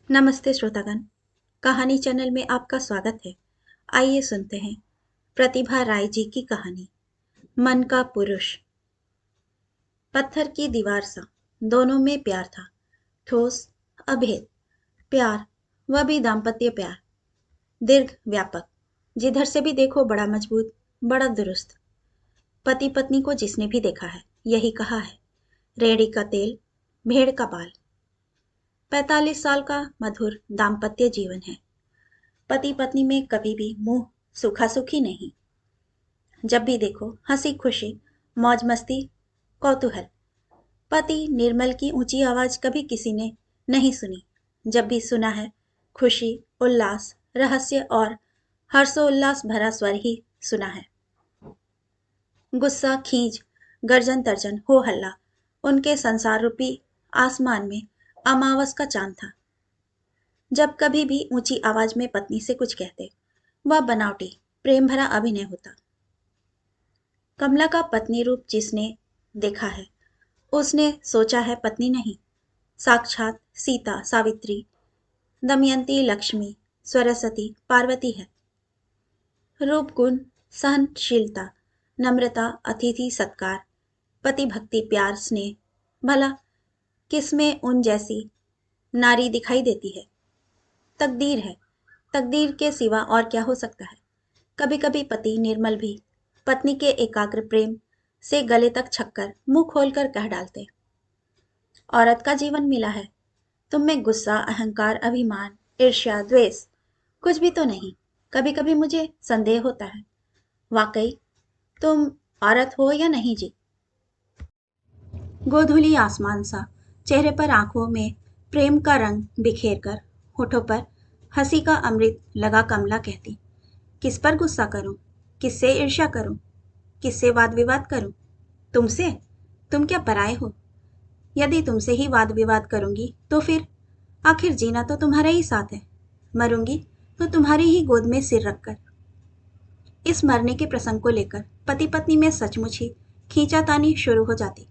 नमस्ते श्रोतागण। कहानी चैनल में आपका स्वागत है। आइए सुनते हैं प्रतिभा राय जी की कहानी मन का पुरुष। पत्थर की दीवार सा, दोनों में प्यार था, ठोस, अभेद प्यार, वह भी दाम्पत्य प्यार, दीर्घ, व्यापक, जिधर से भी देखो बड़ा मजबूत, बड़ा दुरुस्त। पति पत्नी को जिसने भी देखा है यही कहा है, रेड़ी का तेल, भेड़ का बाल। 45 साल का मधुर दाम्पत्य जीवन है। पति पत्नी में कभी भी मुंह सूखा सुखी नहीं। जब भी देखो हंसी खुशी, मौज मस्ती, कौतूहल। पति निर्मल की ऊंची आवाज कभी किसी ने नहीं सुनी। जब भी सुना है, खुशी, उल्लास, रहस्य और हर्षोल्लास भरा स्वर ही सुना है। गुस्सा, खींच, गर्जन तर्जन, हो हल्ला, उनके संसार रूपी आसमान में अमावस का चांद था। जब कभी भी ऊंची आवाज में पत्नी से कुछ कहते, वह बनावटी प्रेम भरा अभिनय होता। कमला का पत्नी रूप जिसने देखा है उसने सोचा है पत्नी नहीं, साक्षात सीता, सावित्री, दमयंती, लक्ष्मी, सरस्वती, पार्वती है। रूप, गुण, सहनशीलता, नम्रता, अतिथि सत्कार, पति भक्ति, प्यार, स्नेह, भला किसमें उन जैसी नारी दिखाई देती है। तकदीर है, तकदीर के सिवा और क्या हो सकता है। कभी कभी पति निर्मल भी पत्नी के एकाग्र प्रेम से गले तक छककर मुंह खोलकर कह डालते, औरत का जीवन मिला है, तुम में गुस्सा, अहंकार, अभिमान, ईर्ष्या, द्वेष कुछ भी तो नहीं। कभी कभी मुझे संदेह होता है, वाकई तुम औरत हो या नहीं जी। गोधूली आसमान सा, चेहरे पर आंखों में प्रेम का रंग बिखेर कर, होठों पर हंसी का अमृत लगा कमला कहती, किस पर गुस्सा करूं, किससे ईर्ष्या करूं, किससे वाद विवाद करूं? तुमसे? तुम क्या पराए हो? यदि तुमसे ही वाद विवाद करूंगी तो फिर आखिर जीना तो तुम्हारे ही साथ है, मरूंगी तो तुम्हारी ही गोद में सिर रखकर। इस मरने के प्रसंग को लेकर पति पत्नी में सचमुच ही खींचातानी शुरू हो जाती।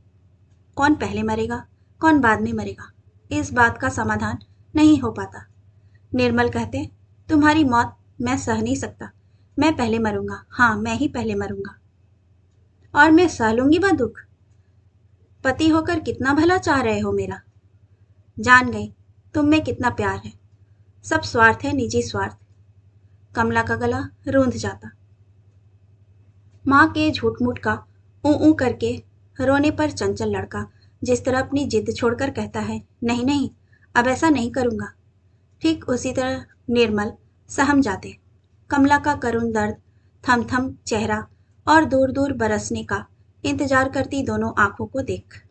कौन पहले मरेगा, कौन बाद में मरेगा, इस बात का समाधान नहीं हो पाता। निर्मल कहते, तुम्हारी मौत मैं सह नहीं सकता, मैं पहले मरूंगा, हाँ मैं ही पहले मरूंगा, और मैं सह लूंगी वह दुख। पति होकर कितना भला चाह रहे हो मेरा। जान गई तुम में कितना प्यार है, सब स्वार्थ है, निजी स्वार्थ। कमला का गला रूंध जाता। माँ के झूठ मूठ का ऊ ऊ करके रोने पर चंचल लड़का जिस तरह अपनी जिद छोड़कर कहता है, नहीं नहीं अब ऐसा नहीं करूंगा, ठीक उसी तरह निर्मल सहम जाते। कमला का करुण दर्द, थम थम चेहरा और दूर दूर बरसने का इंतजार करती दोनों आंखों को देख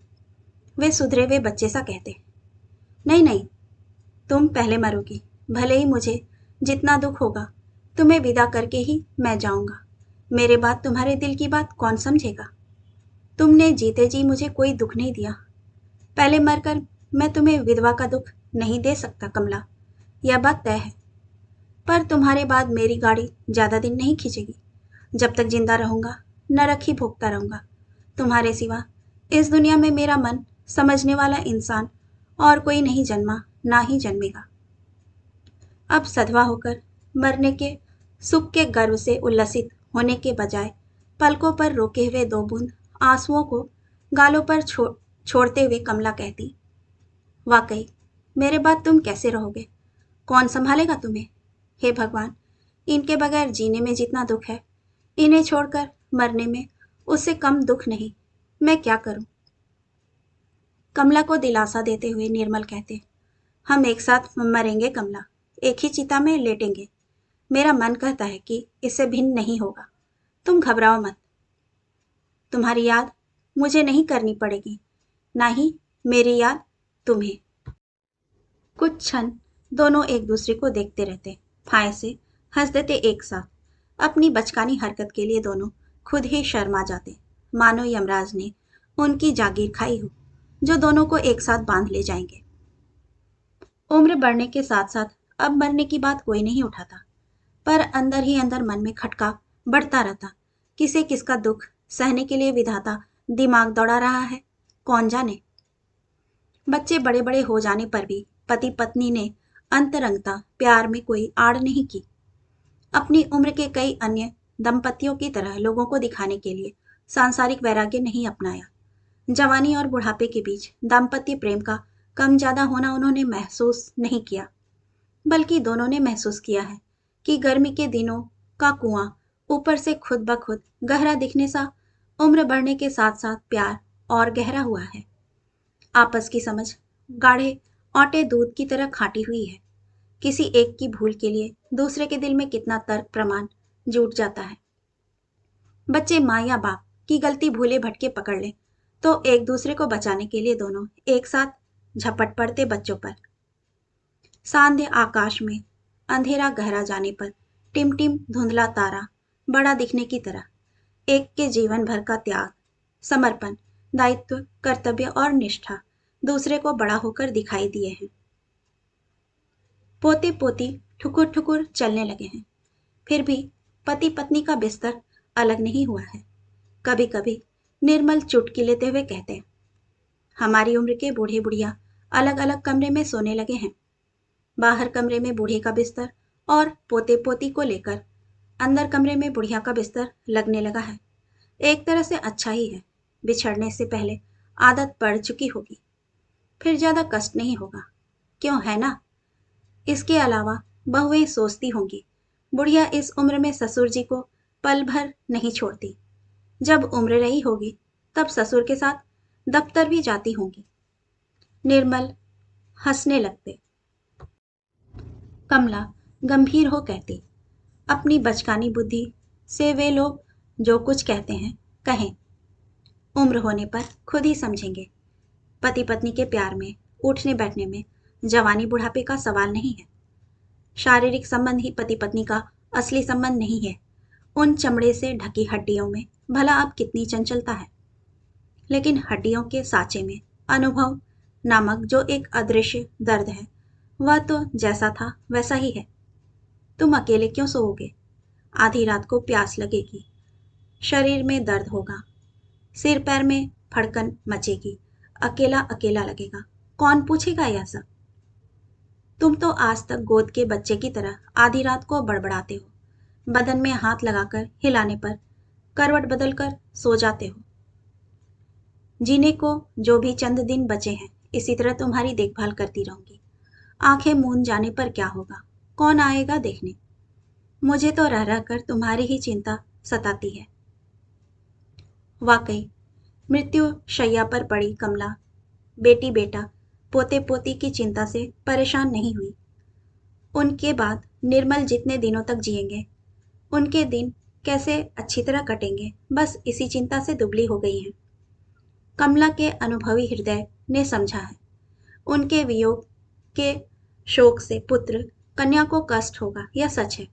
वे सुधरे हुए बच्चे सा कहते, नहीं नहीं तुम पहले मरोगी, भले ही मुझे जितना दुख होगा, तुम्हें विदा करके ही मैं जाऊंगा। मेरे बाद तुम्हारे दिल की बात कौन समझेगा। तुमने जीते जी मुझे कोई दुख नहीं दिया, पहले मरकर मैं तुम्हें विधवा का दुख नहीं दे सकता कमला, यह बात तय है। पर तुम्हारे बाद मेरी गाड़ी ज्यादा दिन नहीं खींचेगी। जब तक जिंदा रहूंगा नरक ही भोगता रहूंगा। तुम्हारे सिवा इस दुनिया में मेरा मन समझने वाला इंसान और कोई नहीं जन्मा, ना ही जन्मेगा। अब सधवा होकर मरने के सुख के गर्व से उल्लसित होने के बजाय पलकों पर रोके हुए दो बूंद आंसुओं को गालों पर छोड़ते हुए कमला कहती, वाकई मेरे बाद तुम कैसे रहोगे, कौन संभालेगा तुम्हें। हे भगवान, इनके बगैर जीने में जितना दुख है, इन्हें छोड़कर मरने में उससे कम दुख नहीं। मैं क्या करूं। कमला को दिलासा देते हुए निर्मल कहते, हम एक साथ मरेंगे कमला, एक ही चिता में लेटेंगे। मेरा मन कहता है कि इससे भिन्न नहीं होगा। तुम घबराओ मत। तुम्हारी याद मुझे नहीं करनी पड़ेगी, ना ही मेरी याद तुम्हें। कुछ क्षण दोनों एक दूसरे को देखते रहते, फाय से हंस देते एक साथ। अपनी बचकानी हरकत के लिए दोनों खुद ही शर्मा जाते, मानो यमराज ने उनकी जागीर खाई हो, जो दोनों को एक साथ बांध ले जाएंगे। उम्र बढ़ने के साथ साथ अब मरने की बात कोई नहीं उठाता, पर अंदर ही अंदर मन में खटका बढ़ता रहता। किसे किसका दुख सहने के लिए विधाता दिमाग दौड़ा रहा है, कौन जाने। बच्चे बड़े बड़े हो जाने पर भी पति पत्नी ने अंतरंगता प्यार में कोई आड़ नहीं की। अपनी उम्र के कई अन्य दंपतियों की तरह लोगों को दिखाने के लिए सांसारिक वैराग्य नहीं अपनाया। जवानी और बुढ़ापे के बीच दाम्पत्य प्रेम का कम ज्यादा होना उन्होंने महसूस नहीं किया, बल्कि दोनों ने महसूस किया है कि गर्मी के दिनों का कुआं ऊपर से खुद ब खुद गहरा दिखने सा उम्र बढ़ने के साथ साथ प्यार और गहरा हुआ है। आपस की समझ गाढ़े औटे दूध की तरह खाटी हुई है। किसी एक की भूल के लिए दूसरे के दिल में कितना तर्क प्रमाण जुट जाता है। बच्चे माँ या बाप की गलती भूले भटके पकड़ ले तो एक दूसरे को बचाने के लिए दोनों एक साथ झपट पड़ते बच्चों पर। सांध्य आकाश में अंधेरा गहरा जाने पर टिम टिम धुंधला तारा बड़ा दिखने की तरह एक के जीवन भर का त्याग, समर्पण, दायित्व, कर्तव्य और निष्ठा दूसरे को बड़ा होकर दिखाई दिए हैं। पोते पोती ठुकुर ठुकुर चलने लगे हैं, फिर भी पति पत्नी का बिस्तर अलग नहीं हुआ है। कभी कभी निर्मल चुटकी लेते हुए कहते हैं, हमारी उम्र के बूढ़े बुढ़िया अलग अलग कमरे में सोने लगे हैं। बाहर कमरे में बूढ़े का बिस्तर और पोते पोती को लेकर अंदर कमरे में बुढ़िया का बिस्तर लगने लगा है। एक तरह से अच्छा ही है, बिछड़ने से पहले आदत पड़ चुकी होगी, फिर ज्यादा कष्ट नहीं होगा, क्यों है ना। इसके अलावा बहुएं सोचती होंगी, बुढ़िया इस उम्र में ससुर जी को पल भर नहीं छोड़ती। जब उम्र रही होगी तब ससुर के साथ दफ्तर भी जाती होंगी। निर्मल हंसने लगते। कमला गंभीर हो कहती, अपनी बचकानी बुद्धि से वे लोग जो कुछ कहते हैं कहें, उम्र होने पर खुद ही समझेंगे। पति पत्नी के प्यार में, उठने बैठने में जवानी बुढ़ापे का सवाल नहीं है। शारीरिक संबंध ही पति पत्नी का असली संबंध नहीं है। उन चमड़े से ढकी हड्डियों में भला अब कितनी चंचलता है, लेकिन हड्डियों के साँचे में अनुभव नामक जो एक अदृश्य दर्द है, वह तो जैसा था वैसा ही है। तुम अकेले क्यों सोओगे? आधी रात को प्यास लगेगी, शरीर में दर्द होगा, सिर पैर में फड़कन मचेगी, अकेला अकेला लगेगा। कौन पूछेगा यह सब? तुम तो आज तक गोद के बच्चे की तरह आधी रात को बड़बड़ाते हो, बदन में हाथ लगाकर हिलाने पर करवट बदलकर सो जाते हो। जीने को जो भी चंद दिन बचे हैं, इसी तरह तुम्हारी देखभाल करती रहूंगी। आंखें मूंद जाने पर क्या होगा? कौन आएगा देखने? मुझे तो रह रह कर तुम्हारी ही चिंता सताती है। वाकई मृत्यु शैया पर पड़ी कमला बेटी बेटा पोते पोती की चिंता से परेशान नहीं हुई। उनके बाद निर्मल जितने दिनों तक जिएंगे, उनके दिन कैसे अच्छी तरह कटेंगे, बस इसी चिंता से दुबली हो गई हैं। कमला के अनुभवी हृदय ने समझा है, उनके वियोग के शोक से पुत्र कन्या को कष्ट होगा, यह सच है,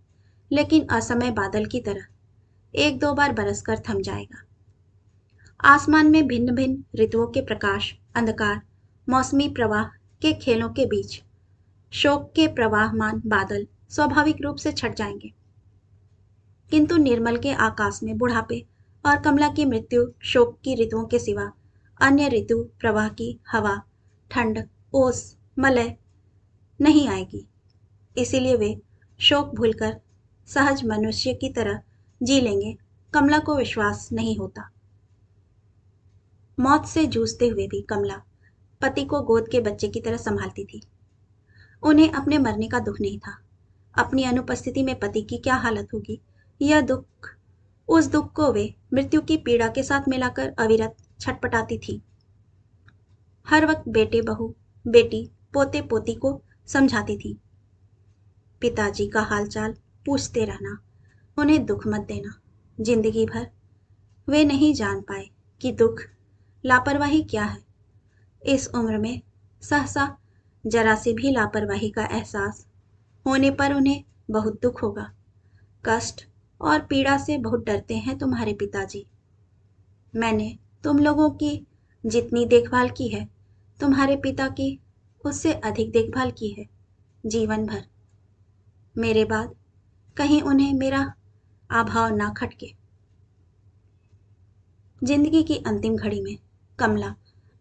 लेकिन असमय बादल की तरह एक दो बार बरसकर थम जाएगा। आसमान में भिन्न भिन्न ऋतुओं के प्रकाश, अंधकार, मौसमी प्रवाह के खेलों के बीच शोक के प्रवाहमान बादल स्वाभाविक रूप से छट जाएंगे, किंतु निर्मल के आकाश में बुढ़ापे और कमला की मृत्यु शोक की ऋतुओं के सिवा अन्य ऋतु प्रवाह की हवा, ठंड, ओस, मलय नहीं आएगी। इसीलिए वे शोक भूलकर सहज मनुष्य की तरह जी लेंगे। कमला को विश्वास नहीं होता। मौत से जूझते हुए भी कमला पति को गोद के बच्चे की तरह संभालती थी। उन्हें अपने मरने का दुख नहीं था। अपनी अनुपस्थिति में पति की क्या हालत होगी, यह दुख, उस दुख को वे मृत्यु की पीड़ा के साथ मिलाकर अविरत छटपटाती थी। हर वक्त बेटे बहू, बेटी, पोते पोती को समझाती थी, पिताजी का हालचाल पूछते रहना, उन्हें दुख मत देना। जिंदगी भर वे नहीं जान पाए कि दुख, लापरवाही क्या है। इस उम्र में सहसा जरा सी भी लापरवाही का एहसास होने पर उन्हें बहुत दुख होगा। कष्ट और पीड़ा से बहुत डरते हैं तुम्हारे पिताजी। मैंने तुम लोगों की जितनी देखभाल की है, तुम्हारे पिता की उससे अधिक देखभाल की है, जीवन भर। मेरे बाद कहीं उन्हें मेरा अभाव ना खटके। जिंदगी की अंतिम घड़ी में कमला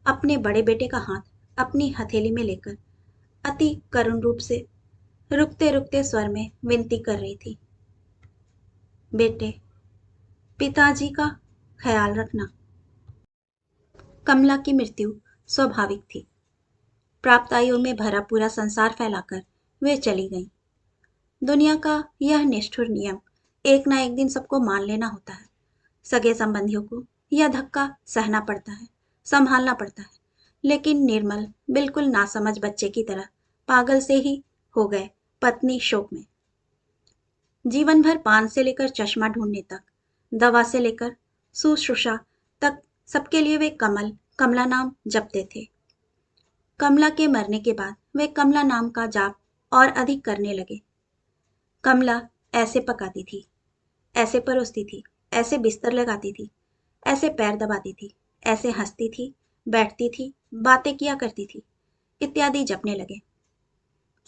अपने बड़े बेटे का हाथ अपनी हथेली में लेकर अति करुण रूप से रुकते रुकते स्वर में विनती कर रही थी। बेटे, पिताजी का ख्याल रखना। कमला की मृत्यु स्वाभाविक थी। प्राप्त आयु में भरा पूरा संसार फैलाकर वे चली गईं। दुनिया का यह निष्ठुर नियम एक ना एक दिन सबको मान लेना होता है। सगे संबंधियों को यह धक्का सहना पड़ता है, संभालना पड़ता है। लेकिन निर्मल बिल्कुल नासमझ बच्चे की तरह पागल से ही हो गए पत्नी शोक में। जीवन भर पान से लेकर चश्मा ढूंढने तक, दवा से लेकर शुश्रूषा तक सबके लिए वे कमला नाम जपते थे। कमला के मरने के बाद वे कमला नाम का जाप और अधिक करने लगे। कमला ऐसे पकाती थी, ऐसे परोसती थी, ऐसे बिस्तर लगाती थी, ऐसे पैर दबाती थी, ऐसे हंसती थी, बैठती थी, बातें किया करती थी, इत्यादि जपने लगे।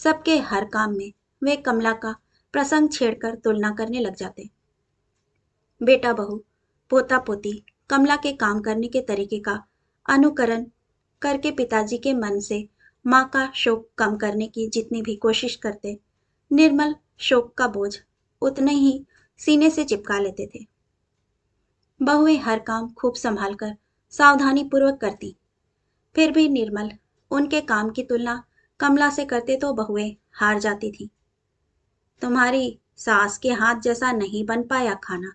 सबके हर काम में वे कमला का प्रसंग छेड़कर तुलना करने लग जाते। बेटा बहू, पोता पोती कमला के काम करने के तरीके का अनुकरण करके पिताजी के मन से माँ का शोक कम करने की जितनी भी कोशिश करते, निर्मल शोक का बोझ उतने ही सीने से चिपका लेते थे। बहुएं हर काम खूब संभाल कर सावधानी पूर्वक करती, फिर भी निर्मल उनके काम की तुलना कमला से करते तो बहुएं हार जाती थी। तुम्हारी सास के हाथ जैसा नहीं बन पाया खाना,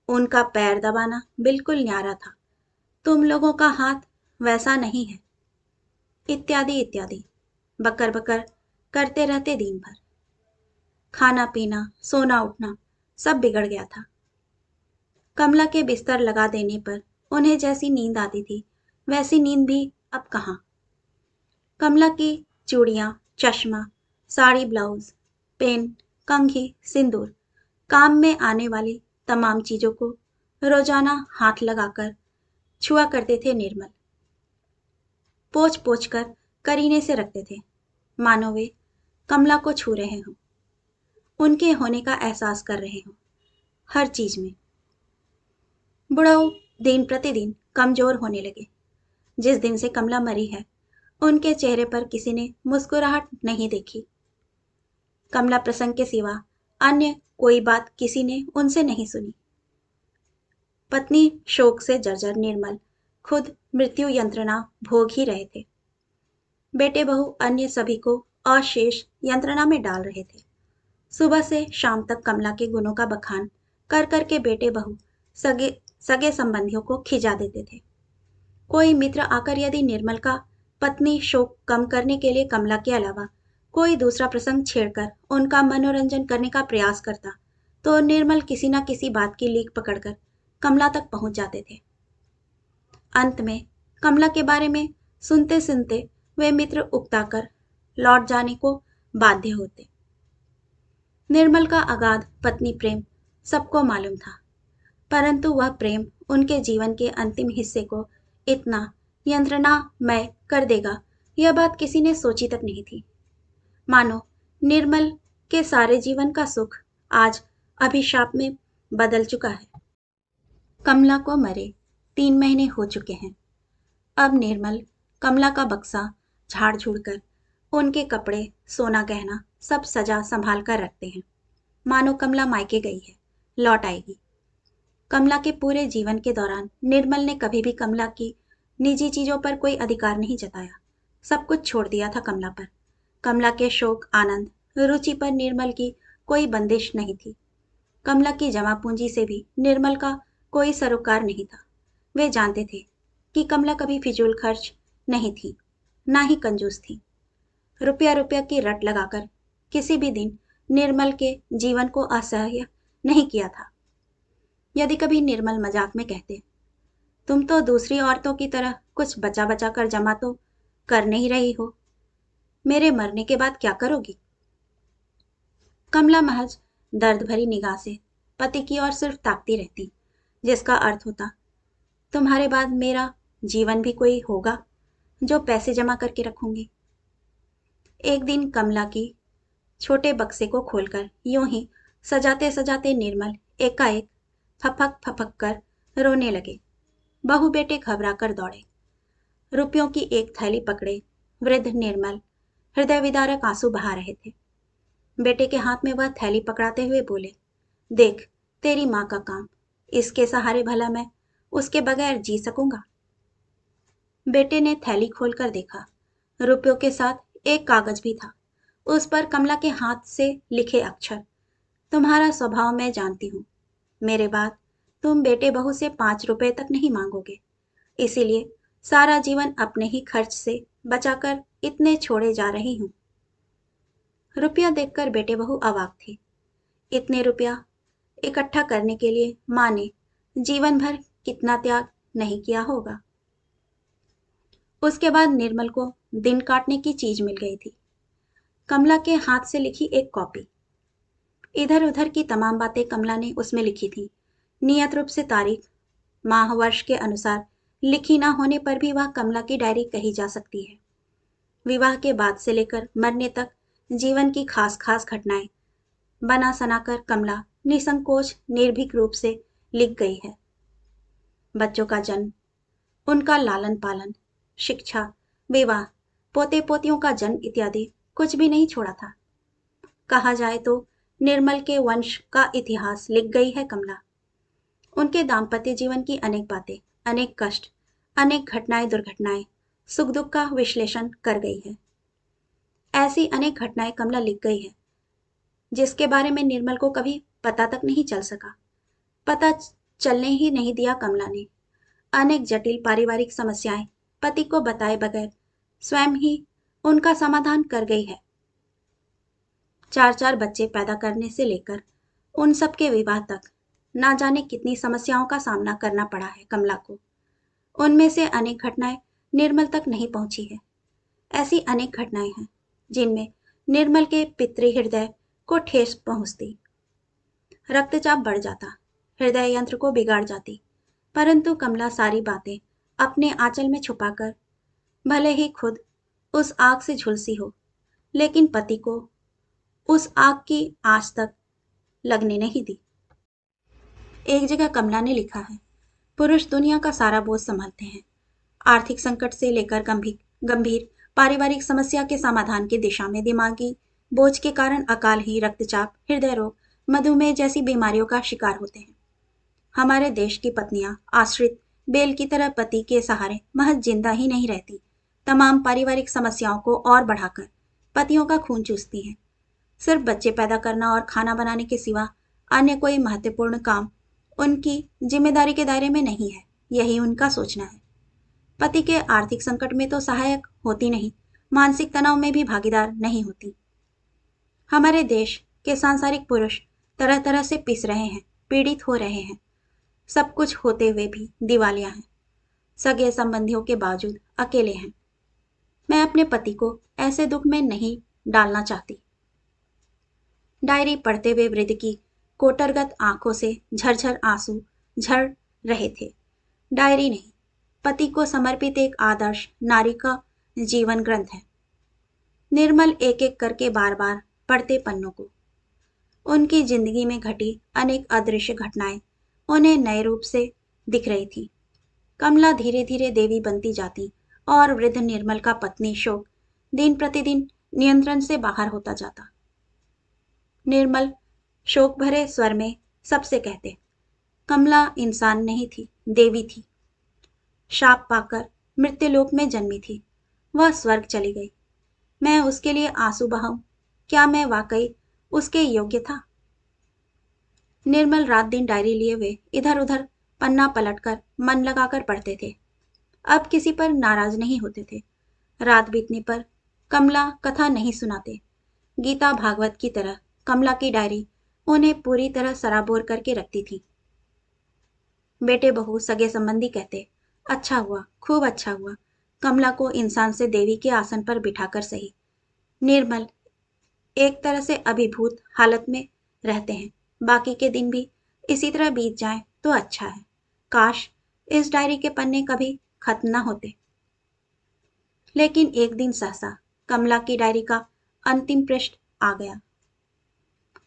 उनका पैर दबाना बिल्कुल न्यारा था, तुम लोगों का हाथ वैसा नहीं है, इत्यादि इत्यादि बकर बकर करते रहते दिन भर। खाना पीना, सोना उठना सब बिगड़ गया था। कमला के बिस्तर लगा देने पर उन्हें जैसी नींद आती थी, वैसी नींद भी अब कहाँ। कमला की चूड़ियाँ, चश्मा, साड़ी, ब्लाउज, पेन, कंघी, सिंदूर, काम में आने वाली तमाम चीजों को रोजाना हाथ लगाकर छुआ करते थे निर्मल। पोंछ पोंछ कर करीने से रखते थे, मानो वे कमला को छू रहे हों, उनके होने का एहसास कर रहे हों हर चीज में। बुढ़ऊ दिन प्रतिदिन कमजोर होने लगे। जिस दिन से कमला मरी है, उनके चेहरे पर किसी ने मुस्कुराहट नहीं देखी। कमला प्रसंग के सिवा अन्य कोई बात किसी ने उनसे नहीं सुनी। पत्नी शोक से जर्जर निर्मल खुद मृत्यु यंत्रणा भोग ही रहे थे। बेटे बहू अन्य सभी को अशेष यंत्रणा में डाल रहे थे। सुबह से शाम तक कमला के गुणों का बखान कर करके बेटे बहू सगे सगे संबंधियों को खिजा देते थे। कोई मित्र आकर यदि निर्मल का पत्नी शोक कम करने के लिए कमला के अलावा कोई दूसरा प्रसंग छेड़कर उनका मनोरंजन करने का प्रयास करता, तो निर्मल किसी न किसी बात की लीक पकड़कर कमला तक पहुंच जाते थे। अंत में कमला के बारे में सुनते सुनते वे मित्र उकताकर लौट जाने को बाध्य होते। निर्मल का अगाध पत्नी प्रेम सबको मालूम था, परंतु वह प्रेम उनके जीवन के अंतिम हिस्से को इतना यंत्रणामय कर देगा, यह बात किसी ने सोची तक नहीं थी। मानो निर्मल के सारे जीवन का सुख आज अभिशाप में बदल चुका है। कमला को मरे 3 महीने हो चुके हैं। अब निर्मल कमला का बक्सा झाड़ झूड़ कर उनके कपड़े, सोना गहना सब सजा संभाल कर रखते हैं, मानो कमला मायके गई है, लौट आएगी। कमला के पूरे जीवन के दौरान निर्मल ने कभी भी कमला की निजी चीजों पर कोई अधिकार नहीं जताया। सब कुछ छोड़ दिया था कमला पर। कमला के शौक, आनंद, रुचि पर निर्मल की कोई बंदिश नहीं थी। कमला की जमा पूंजी से भी निर्मल का कोई सरोकार नहीं था। वे जानते थे कि कमला कभी फिजूल खर्च नहीं थी, ना ही कंजूस थी। रुपया रुपया की रट लगाकर किसी भी दिन निर्मल के जीवन को असह्य नहीं किया था। यदि कभी निर्मल मजाक में कहते, तुम तो दूसरी औरतों की तरह कुछ बचा बचा कर जमा तो कर नहीं रही हो, मेरे मरने के बाद क्या करोगी? कमला महज दर्द भरी निगाह से पति की ओर सिर्फ ताकती रहती, जिसका अर्थ होता, तुम्हारे बाद मेरा जीवन भी कोई होगा जो पैसे जमा करके रखूंगी। एक दिन कमला की छोटे बक्से को खोलकर यूं ही सजाते सजाते निर्मल एकाएक फपक फपक कर रोने लगे। बहू बेटे घबरा कर दौड़े। रुपयों की एक थैली पकड़े वृद्ध निर्मल हृदय विदारक आंसू बहा रहे थे। बेटे के हाथ में वह थैली पकड़ाते हुए बोले, देख, तेरी माँ का काम, इसके सहारे भला मैं उसके बगैर जी सकूंगा। बेटे ने थैली खोलकर देखा। रुपयों के साथ एक कागज भी था। उस पर कमला के हाथ से लिखे अक्षर, तुम्हारा स्वभाव मैं जानती हूँ। मेरे बाद तुम बेटे बहू से 5 रुपए तक नहीं मांगोगे, इसीलिए सारा जीवन अपने ही खर्च से बचाकर इतने छोड़े जा रही हूँ। रुपया देखकर बेटे बहू अवाक थे। इतने रुपया इकट्ठा करने के लिए माँ ने जीवन भर कितना त्याग नहीं किया होगा। उसके बाद निर्मल को दिन काटने की चीज मिल गई थी, कमला के हाथ से लिखी एक कॉपी। इधर उधर की तमाम बातें कमला ने उसमें लिखी थी। नियत रूप से तारीख, माह, वर्ष के अनुसार लिखी ना होने पर भी वह कमला की डायरी कही जा सकती है। विवाह के बाद से लेकर मरने तक जीवन की खास खास घटनाएं बना सनाकर कमला निसंकोच निर्भीक रूप से लिख गई है। बच्चों का जन्म, उनका लालन पालन, शिक्षा, विवाह, पोते पोतियों का जन्म इत्यादि कुछ भी नहीं छोड़ा था। कहा जाए तो निर्मल के वंश का इतिहास लिख गई है कमला। उनके दाम्पत्य जीवन की अनेक बातें, अनेक कष्ट, अनेक घटनाएं दुर्घटनाएं, सुख दुख का विश्लेषण कर गई है। ऐसी अनेक घटनाएं कमला लिख गई है जिसके बारे में निर्मल को कभी पता तक नहीं चल सका। पता चलने ही नहीं दिया कमला ने। अनेक जटिल पारिवारिक समस्याएं पति को बताए बगैर स्वयं ही उनका समाधान कर गई है। 4 बच्चे पैदा करने से लेकर उन सब के विवाह तक ना जाने कितनी समस्याओं का सामना करना पड़ा है कमला को। उनमें से अनेक घटनाएं निर्मल तक नहीं पहुंची है। ऐसी अनेक घटनाएं हैं जिनमें निर्मल के पितृ हृदय को ठेस पहुंचती, रक्तचाप बढ़ जाता, हृदय यंत्र को बिगाड़ जाती। परंतु कमला सारी बातें अपने आंचल में छुपाकर भले ही खुद उस आग से झुलसी हो, लेकिन पति को उस आग की आंच तक लगने नहीं दी। एक जगह कमला ने लिखा है, पुरुष दुनिया का सारा बोझ संभालते हैं। आर्थिक संकट से लेकर गंभीर गंभीर पारिवारिक समस्या के समाधान की दिशा में दिमागी बोझ के कारण अकाल ही रक्तचाप, हृदय रोग, मधुमेह जैसी बीमारियों का शिकार होते हैं। हमारे देश की पत्नियां आश्रित बेल की तरह पति के सहारे महज जिंदा ही नहीं रहती, तमाम पारिवारिक समस्याओं को और बढ़ाकर पतियों का खून चूसती हैं। सिर्फ बच्चे पैदा करना और खाना बनाने के सिवा अन्य कोई महत्वपूर्ण काम उनकी जिम्मेदारी के दायरे में नहीं है, यही उनका सोचना है। पति के आर्थिक संकट में तो सहायक होती नहीं, मानसिक तनाव में भी भागीदार नहीं होती। हमारे देश के सांसारिक पुरुष तरह तरह से पिस रहे हैं, पीड़ित हो रहे हैं, सब कुछ होते हुए भी दिवालिया हैं, सगे संबंधियों के बावजूद अकेले हैं। मैं अपने पति को ऐसे दुख में नहीं डालना चाहती। डायरी पढ़ते हुए वृद्ध की कोटरगत आंखों से झरझर आंसू झड़ रहे थे। डायरी नहीं, पति को समर्पित एक आदर्श नारी का जीवन ग्रंथ है। निर्मल एक एक करके बार बार पढ़ते पन्नों को। उनकी जिंदगी में घटी अनेक अदृश्य घटनाएं उन्हें नए रूप से दिख रही थी। कमला धीरे धीरे देवी बनती जाती और वृद्ध निर्मल का पत्नी शोक दिन प्रतिदिन नियंत्रण से बाहर होता जाता। निर्मल शोक भरे स्वर में सबसे कहते, कमला इंसान नहीं थी, देवी थी। शाप पाकर मृत्युलोक में जन्मी थी, वह स्वर्ग चली गई। मैं उसके लिए आंसू बहाऊं, क्या मैं वाकई उसके योग्य था? निर्मल रात दिन डायरी लिए हुए इधर उधर पन्ना पलटकर मन लगाकर पढ़ते थे। अब किसी पर नाराज नहीं होते थे। रात बीतने पर कमला कथा नहीं सुनाते। गीता भागवत की तरह कमला की डायरी उन्हें पूरी तरह सराबोर करके रखती थी। बेटे बहू सगे संबंधी कहते, अच्छा हुआ, खूब अच्छा हुआ, कमला को इंसान से देवी के आसन पर बिठाकर सही। निर्मल एक तरह से अभिभूत हालत में रहते हैं। बाकी के दिन भी इसी तरह बीत जाएं तो अच्छा है। काश इस डायरी के पन्ने कभी खत्म न होते। लेकिन एक दिन सहसा कमला की डायरी का अंतिम पृष्ठ आ गया।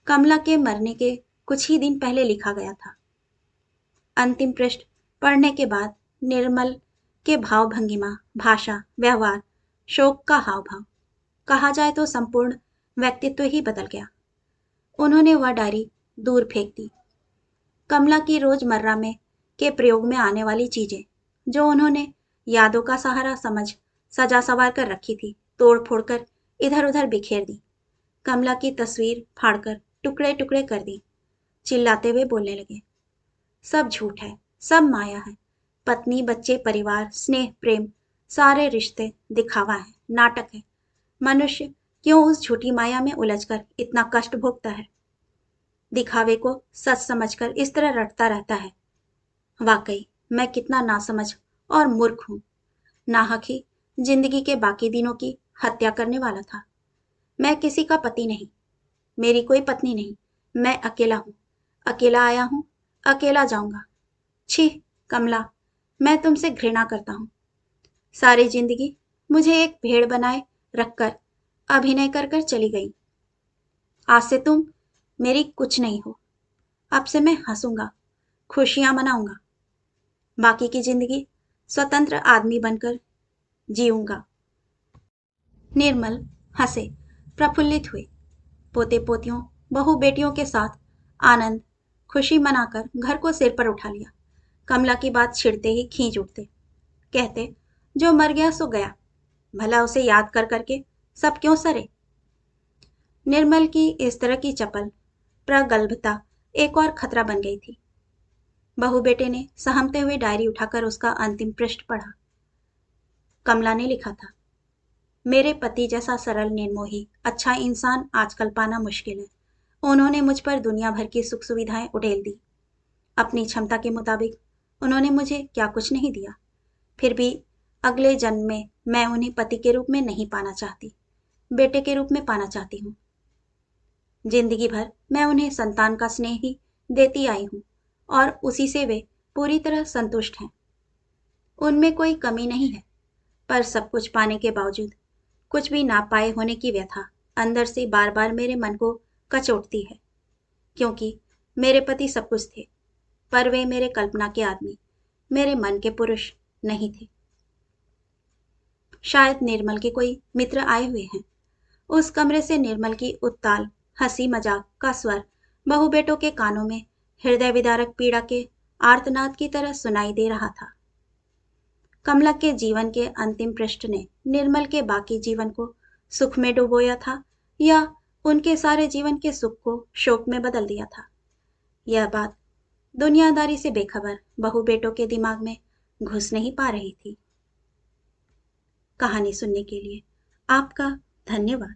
कमला के मरने के कुछ ही दिन पहले लिखा गया था। अंतिम पृष्ठ पढ़ने के बाद निर्मल के भाव भंगिमा, भाषा, व्यवहार, शोक का हाव भाव, कहा जाए तो संपूर्ण व्यक्तित्व ही बदल गया। उन्होंने वह डायरी दूर फेंक दी। कमला की रोजमर्रा में के प्रयोग में आने वाली चीजें जो उन्होंने यादों का सहारा समझ सजा सवार कर रखी थी, तोड़ फोड़ कर इधर उधर बिखेर दी। कमला की तस्वीर फाड़कर टुकड़े टुकड़े कर दी। चिल्लाते हुए बोलने लगे, सब झूठ है, सब माया है। पत्नी, बच्चे, परिवार, स्नेह, प्रेम, सारे रिश्ते दिखावा है, नाटक है। मनुष्य क्यों उस झूठी माया में उलझकर इतना कष्ट भोगता है? दिखावे को सच समझकर इस तरह रटता रहता है। वाकई मैं कितना नासमझ और मूर्ख हूं। नाहक ही जिंदगी के बाकी दिनों की हत्या करने वाला था। मैं किसी का पति नहीं, मेरी कोई पत्नी नहीं। मैं अकेला हूं, अकेला आया हूं, अकेला जाऊंगा। छी कमला, मैं तुमसे घृणा करता हूं। सारी जिंदगी मुझे एक भेड़ बनाए रखकर अभिनय कर कर चली गई। आज से तुम मेरी कुछ नहीं हो। अब से मैं हंसूंगा, खुशियां मनाऊंगा। बाकी की जिंदगी स्वतंत्र आदमी बनकर जीऊंगा। निर्मल हंसे, प्रफुल्लित हुए। पोते पोतियों, बहू बेटियों के साथ आनंद खुशी मनाकर घर को सिर पर उठा लिया। कमला की बात छिड़ते ही खींच उठते, कहते, जो मर गया सो गया, भला उसे याद कर करके सब क्यों सरे? निर्मल की इस तरह की चपल प्रगल्भता एक और खतरा बन गई थी। बहू बेटे ने सहमते हुए डायरी उठाकर उसका अंतिम पृष्ठ पढ़ा। कमला ने लिखा था, मेरे पति जैसा सरल, निर्मोही, अच्छा इंसान आजकल पाना मुश्किल है। उन्होंने मुझ पर दुनिया भर की सुख सुविधाएं उड़ेल दी। अपनी क्षमता के मुताबिक उन्होंने मुझे क्या कुछ नहीं दिया। फिर भी अगले जन्म में मैं उन्हें पति के रूप में नहीं पाना चाहती, बेटे के रूप में पाना चाहती हूँ। जिंदगी भर मैं उन्हें संतान का स्नेह ही देती आई हूँ और उसी से वे पूरी तरह संतुष्ट हैं। उनमें कोई कमी नहीं है, पर सब कुछ पाने के बावजूद कुछ भी ना पाए होने की व्यथा अंदर से बार बार मेरे मन को कचोटती है। क्योंकि मेरे पति सब कुछ थे, पर वे मेरे कल्पना के आदमी, मेरे मन के पुरुष नहीं थे। शायद निर्मल के कोई मित्र आए हुए हैं। उस कमरे से निर्मल की उत्ताल हंसी मजाक का स्वर बहू बेटों के कानों में हृदय विदारक पीड़ा के आर्तनाद की तरह सुनाई दे रहा था। कमला के जीवन के अंतिम पृष्ठ ने निर्मल के बाकी जीवन को सुख में डुबोया था या उनके सारे जीवन के सुख को शोक में बदल दिया था। यह बात दुनियादारी से बेखबर बहू बेटों के दिमाग में घुस नहीं पा रही थी। कहानी सुनने के लिए आपका धन्यवाद।